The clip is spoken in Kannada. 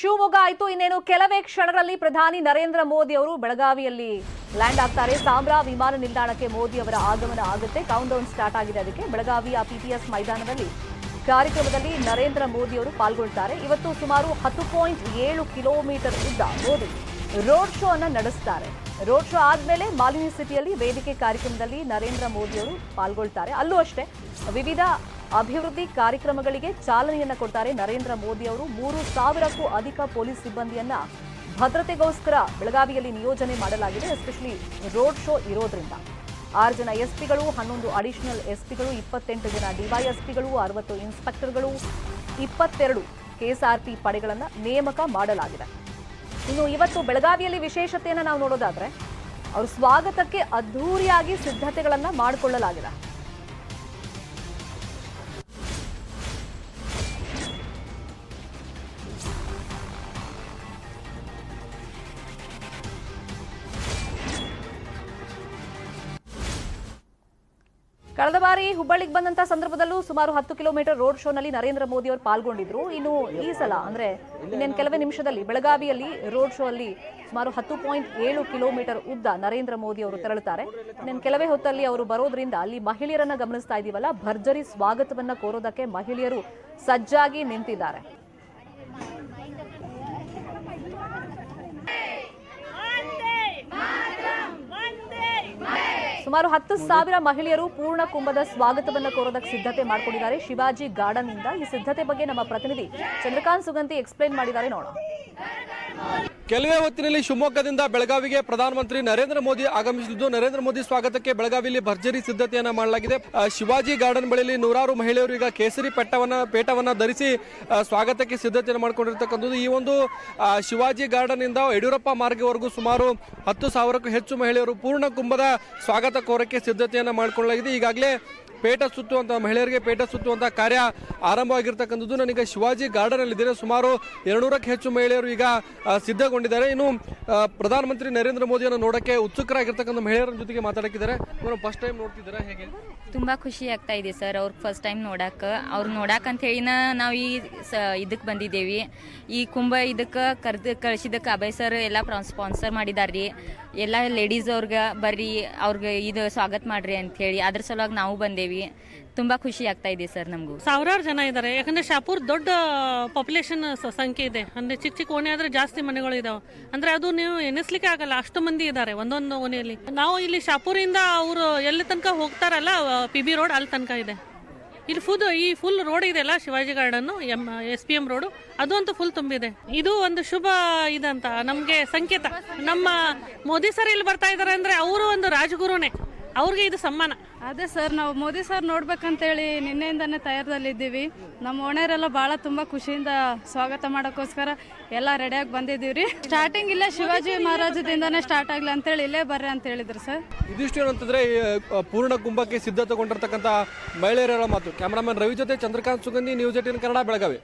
ಶಿವಮೊಗ್ಗ ಆಯ್ತು. ಇನ್ನೇನು ಕೆಲವೇ ಕ್ಷಣಗಳಲ್ಲಿ ಪ್ರಧಾನಿ ನರೇಂದ್ರ ಮೋದಿ ಅವರು ಬೆಳಗಾವಿಯಲ್ಲಿ ಲ್ಯಾಂಡ್ ಆಗ್ತಾರೆ. ಸಾಂಬ್ರಾ ವಿಮಾನ ನಿಲ್ದಾಣಕ್ಕೆ ಮೋದಿ ಅವರ ಆಗಮನ ಆಗುತ್ತೆ. ಕೌಂಟ್ ಡೌನ್ ಸ್ಟಾರ್ಟ್ ಆಗಿದೆ. ಅದಕ್ಕೆ ಬೆಳಗಾವಿಯ ಪಿಟಿಎಸ್ ಮೈದಾನದಲ್ಲಿ ಕಾರ್ಯಕ್ರಮದಲ್ಲಿ ನರೇಂದ್ರ ಮೋದಿ ಅವರು ಪಾಲ್ಗೊಳ್ತಾರೆ. ಇವತ್ತು ಸುಮಾರು 10.7 ಕಿಲೋಮೀಟರ್ ಉದ್ದ ಮೋದಿ ರೋಡ್ ಶೋ ಅನ್ನು ನಡೆಸ್ತಾರೆ. ರೋಡ್ ಶೋ ಆದ್ಮೇಲೆ ಮಾಲಿನಿ ಸಿಟಿಯಲ್ಲಿ ವೇದಿಕೆ ಕಾರ್ಯಕ್ರಮದಲ್ಲಿ ನರೇಂದ್ರ ಮೋದಿ ಅವರು ಪಾಲ್ಗೊಳ್ತಾರೆ. ಅಲ್ಲೂ ಅಷ್ಟೇ ವಿವಿಧ ಅಭಿವೃದ್ಧಿ ಕಾರ್ಯಕ್ರಮಗಳಿಗೆ ಚಾಲನೆಯನ್ನ ಕೊಡ್ತಾರೆ ನರೇಂದ್ರ ಮೋದಿ ಅವರು. 3,000ಕ್ಕೂ ಅಧಿಕ ಪೊಲೀಸ್ ಸಿಬ್ಬಂದಿಯನ್ನ ಭದ್ರತೆಗೋಸ್ಕರ ಬೆಳಗಾವಿಯಲ್ಲಿ ನಿಯೋಜನೆ ಮಾಡಲಾಗಿದೆ. ಎಸ್ಪೆಷಲಿ ರೋಡ್ ಶೋ ಇರೋದ್ರಿಂದ 6 ಜನ ಎಸ್ಪಿಗಳು, 11 ಅಡಿಷನಲ್ ಎಸ್ಪಿಗಳು, 28 ಜನ ಡಿವೈಎಸ್ಪಿಗಳು, 60 ಇನ್ಸ್ಪೆಕ್ಟರ್ಗಳು, 22 ಕೆಎಸ್ಆರ್ಪಿ ಪಡೆಗಳನ್ನ ನೇಮಕ ಮಾಡಲಾಗಿದೆ. ಇನ್ನು ಇವತ್ತು ಬೆಳಗಾವಿಯಲ್ಲಿ ವಿಶೇಷತೆಯನ್ನು ನಾವು ನೋಡೋದಾದ್ರೆ ಅವ್ರ ಸ್ವಾಗತಕ್ಕೆ ಅದ್ಧೂರಿಯಾಗಿ ಸಿದ್ಧತೆಗಳನ್ನ ಮಾಡಿಕೊಳ್ಳಲಾಗಿದೆ. ಕಳೆದ ಬಾರಿ ಹುಬ್ಬಳ್ಳಿಗೆ ಬಂದಂತ ಸಂದರ್ಭದಲ್ಲೂ ಸುಮಾರು 10 ಕಿಲೋಮೀಟರ್ ರೋಡ್ ಶೋನಲ್ಲಿ ನರೇಂದ್ರ ಮೋದಿ ಅವರು ಪಾಲ್ಗೊಂಡಿದ್ರು. ಇನ್ನು ಈ ಸಲ ಅಂದ್ರೆ ಇನ್ನೇನು ಕೆಲವೇ ನಿಮಿಷದಲ್ಲಿ ಬೆಳಗಾವಿಯಲ್ಲಿ ರೋಡ್ ಶೋ ಅಲ್ಲಿ ಸುಮಾರು 10.7 ಕಿಲೋಮೀಟರ್ ಉದ್ದ ನರೇಂದ್ರ ಮೋದಿ ಅವರು ತೆರಳುತ್ತಾರೆ. ಇನ್ನೇನು ಕೆಲವೇ ಹೊತ್ತಲ್ಲಿ ಅವರು ಬರೋದ್ರಿಂದ ಅಲ್ಲಿ ಮಹಿಳೆಯರನ್ನ ಗಮನಿಸ್ತಾ ಇದೀವಲ್ಲ, ಭರ್ಜರಿ ಸ್ವಾಗತವನ್ನ ಕೋರೋದಕ್ಕೆ ಮಹಿಳೆಯರು ಸಜ್ಜಾಗಿ ನಿಂತಿದ್ದಾರೆ. ಸುಮಾರು 10,000 ಮಹಿಳೆಯರು ಪೂರ್ಣ ಕುಂಭದ ಸ್ವಾಗತವನ್ನು ಕೋರೋದಕ್ಕೆ ಸಿದ್ಧತೆ ಮಾಡಿಕೊಂಡಿದ್ದಾರೆ ಶಿವಾಜಿ ಗಾರ್ಡನ್ ಇಂದ. ಈ ಸಿದ್ಧತೆ ಬಗ್ಗೆ ನಮ್ಮ ಪ್ರತಿನಿಧಿ ಚಂದ್ರಕಾಂತ್ ಸುಗಂತಿ ಎಕ್ಸ್ಪ್ಲೈನ್ ಮಾಡಿದ್ದಾರೆ, ನೋಡೋಣ. ಕೆಲವೇ ಹೊತ್ತಿನಲ್ಲಿ ಶಿವಮೊಗ್ಗದಿಂದ ಬೆಳಗಾವಿಗೆ ಪ್ರಧಾನಮಂತ್ರಿ ನರೇಂದ್ರ ಮೋದಿ ಆಗಮಿಸಿದ್ದು, ನರೇಂದ್ರ ಮೋದಿ ಸ್ವಾಗತಕ್ಕೆ ಬೆಳಗಾವಿಯಲ್ಲಿ ಭರ್ಜರಿ ಸಿದ್ಧತೆಯನ್ನ ಮಾಡಲಾಗಿದೆ. ಶಿವಾಜಿ ಗಾರ್ಡನ್ ಬಳಿಯಲ್ಲಿ ನೂರಾರು ಮಹಿಳೆಯರು ಈಗ ಕೇಸರಿ ಪೇಟವನ್ನ ಧರಿಸಿ ಸ್ವಾಗತಕ್ಕೆ ಸಿದ್ಧತೆಯನ್ನು ಮಾಡಿಕೊಂಡಿರ್ತಕ್ಕಂಥದ್ದು. ಈ ಒಂದು ಶಿವಾಜಿ ಗಾರ್ಡನ್ ಇಂದ ಯಡಿಯೂರಪ್ಪ ಮಾರ್ಗವರೆಗೂ ಸುಮಾರು 10,000ಕ್ಕೂ ಹೆಚ್ಚು ಮಹಿಳೆಯರು ಪೂರ್ಣ ಕುಂಭದ ಸ್ವಾಗತ ಕೋರಕ್ಕೆ ಸಿದ್ಧತೆಯನ್ನ ಮಾಡಿಕೊಳ್ಳಲಾಗಿದೆ. ಈಗಾಗಲೇ ಪೇಟ ಸುತ್ತುವಂತ ಮಹಿಳೆಯರಿಗೆ ಪೇಟ ಸುತ್ತುವಂತ ಕಾರ್ಯ ಆರಂಭವಾಗಿರ್ತಕ್ಕಂಥದ್ದು. ನಾನೀಗ ಶಿವಾಜಿ ಗಾರ್ಡನ್ ಅಲ್ಲಿ ಇದ್ದೇನೆ. ಸುಮಾರು 200ಕ್ಕೂ ಹೆಚ್ಚು ಮಹಿಳೆಯರು ಈಗ ಸಿದ್ಧಗೊಂಡಿದ್ದಾರೆ. ಇನ್ನು ಪ್ರಧಾನಮಂತ್ರಿ ನರೇಂದ್ರ ಮೋದಿಯನ್ನು ನೋಡಕ್ಕೆ ಉತ್ಸುಕರಾಗಿರ್ತಕ್ಕಂಥ ಮಹಿಳೆಯರ ಜೊತೆಗೆ ಮಾತಾಡಕ್ಕಿದ್ದಾರೆ. ಫಸ್ಟ್ ಟೈಮ್ ನೋಡ್ತಿದ್ದಾರೆ, ಹೇಗೆ? ತುಂಬಾ ಖುಷಿ ಆಗ್ತಾ ಇದೆ ಸರ್, ಅವ್ರ ಫಸ್ಟ್ ಟೈಮ್ ಅವ್ರು ನೋಡಕ್ ಅಂತ ಹೇಳಿನ ನಾವು ಈ ಇದಕ್ಕೆ ಬಂದಿದ್ದೇವಿ. ಈ ಕುಂಭ ಇದಕ್ಕೆ ಕಳಿಸಿದಕ್ಕೆ ಅಭಯ್ ಸರ್ ಎಲ್ಲ ಸ್ಪಾನ್ಸರ್ ಮಾಡಿದಾರ್ರಿ. ಎಲ್ಲ ಲೇಡೀಸ್ ಅವ್ರಿಗೆ ಬರ್ರಿ, ಅವ್ರಿಗೆ ಇದು ಸ್ವಾಗತ ಮಾಡ್ರಿ ಅಂತ ಹೇಳಿ ಅದ್ರ ಸಲುವಾಗಿ ನಾವು ಬಂದೇವಿ. ತುಂಬಾ ಖುಷಿ ಆಗ್ತಾ ಇದೆ ಸರ್. ನಮಗೂ ಸಾವಿರಾರು ಜನ ಇದ್ದಾರೆ, ಯಾಕಂದ್ರೆ ಶಾಪುರ್ ದೊಡ್ಡ ಪಾಪ್ಯುಲೇಷನ್ ಸಂಖ್ಯೆ ಇದೆ. ಅಂದ್ರೆ ಚಿಕ್ಕ ಚಿಕ್ಕ ಓಣಿ ಆದ್ರೆ ಜಾಸ್ತಿ ಮನೆಗಳು ಇದಾವೆ. ಅಂದ್ರೆ ಅದು ನೀವು ಎನಿಸ್ಲಿಕ್ಕೆ ಆಗಲ್ಲ, ಅಷ್ಟು ಮಂದಿ ಇದ್ದಾರೆ ಒಂದೊಂದು ಓಣಿಯಲ್ಲಿ. ನಾವು ಇಲ್ಲಿ ಶಾಪುರಿಂದ ಅವರು ಎಲ್ಲಿ ತನಕ ಹೋಗ್ತಾರಲ್ಲ PB ರೋಡ್ ಅಲ್ಲಿ ತನಕ ಇದೆ. ಇಲ್ಲಿ ಈ ಫುಲ್ ರೋಡ್ ಇದೆಯಲ್ಲ ಶಿವಾಜಿ ಗಾರ್ಡನ್ SPM ರೋಡ್, ಅದು ಅಂತೂ ಫುಲ್ ತುಂಬಿದೆ. ಇದು ಒಂದು ಶುಭ ಇದಂತ ನಮ್ಗೆ ಸಂಕೇತ. ನಮ್ಮ ಮೋದಿ ಸರ್ ಇಲ್ಲಿ ಬರ್ತಾ ಇದಾರೆ ಅಂದ್ರೆ ಅವರು ಒಂದು ರಾಜಗುರುನೇ, ಅವ್ರಿಗೆ ಇದು ಸಮ್ಮಾನ. ಅದೇ ಸರ್, ನಾವು ಮೋದಿ ಸರ್ ನೋಡ್ಬೇಕಂತೇಳಿ ನಿನ್ನೆಯಿಂದಾನೆ ತಯಾರದಲ್ಲಿದ್ದೀವಿ. ನಮ್ಮ ಓಣೆಯರೆಲ್ಲ ಬಹಳ ತುಂಬಾ ಖುಷಿಯಿಂದ ಸ್ವಾಗತ ಮಾಡೋಕ್ಕೋಸ್ಕರ ಎಲ್ಲ ರೆಡಿಯಾಗಿ ಬಂದಿದ್ದೀವ್ರಿ. ಸ್ಟಾರ್ಟಿಂಗ್ ಇಲ್ಲೇ ಶಿವಾಜಿ ಮಹಾರಾಜದಿಂದಾನೇ ಸ್ಟಾರ್ಟ್ ಆಗ್ಲಿ ಅಂತೇಳಿ ಇಲ್ಲೇ ಬರ್ರಿ ಅಂತ ಹೇಳಿದ್ರು ಸರ್. ಇದಿಷ್ಟು ಏನಂತಂದ್ರೆ ಪೂರ್ಣ ಕುಂಭಕ್ಕೆ ಸಿದ್ಧತೆಗೊಂಡಿರ್ತಕ್ಕಂಥ ಮಹಿಳೆಯರ ಮಾತು. ಕ್ಯಾಮರಾಮನ್ ರವಿ ಜೊತೆ ಚಂದ್ರಕಾಂತ್ ಸುಗಂಧಿ, ನ್ಯೂಸ್ 18 ಕನ್ನಡ, ಬೆಳಗಾವಿ.